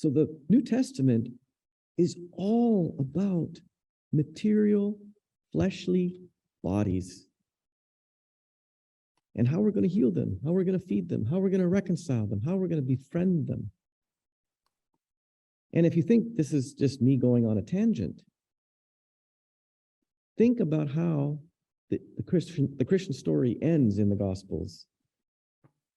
So the New Testament is all about material, fleshly bodies and how we're going to heal them, how we're going to feed them, how we're going to reconcile them, how we're going to befriend them. And if you think this is just me going on a tangent, think about how the Christian story ends in the Gospels.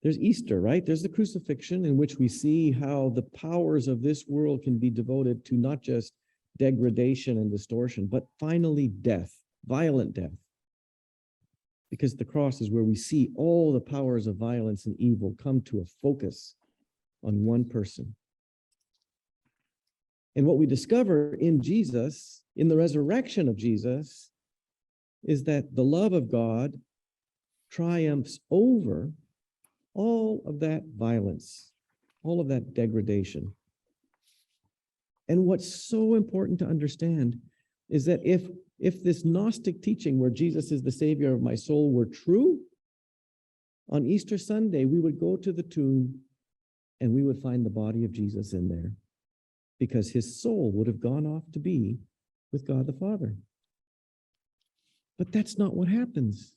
There's Easter, right? There's the crucifixion, in which we see how the powers of this world can be devoted to not just degradation and distortion, but finally death, violent death. Because the cross is where we see all the powers of violence and evil come to a focus on one person. And what we discover in Jesus, in the resurrection of Jesus, is that the love of God triumphs over all of that violence, all of that degradation. And what's so important to understand is that if this Gnostic teaching where Jesus is the Savior of my soul were true, on Easter Sunday, we would go to the tomb and we would find the body of Jesus in there, because his soul would have gone off to be with God the Father. But that's not what happens.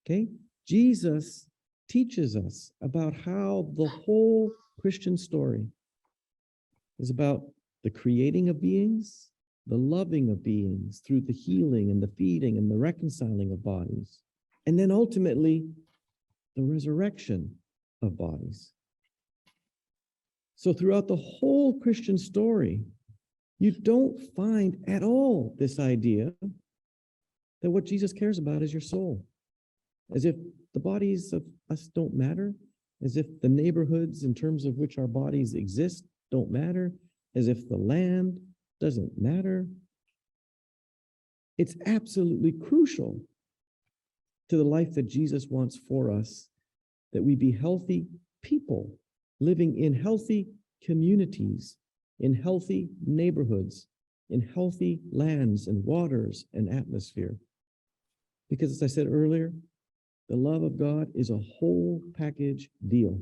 Okay? Jesus teaches us about how the whole Christian story is about the creating of beings, the loving of beings through the healing and the feeding and the reconciling of bodies, and then ultimately the resurrection of bodies. So throughout the whole Christian story, you don't find at all this idea that what Jesus cares about is your soul, as if the bodies of us don't matter, as if the neighborhoods in terms of which our bodies exist don't matter, as if the land doesn't matter. It's absolutely crucial to the life that Jesus wants for us, that we be healthy people living in healthy communities, in healthy neighborhoods, in healthy lands and waters and atmosphere. Because as I said earlier, the love of God is a whole package deal.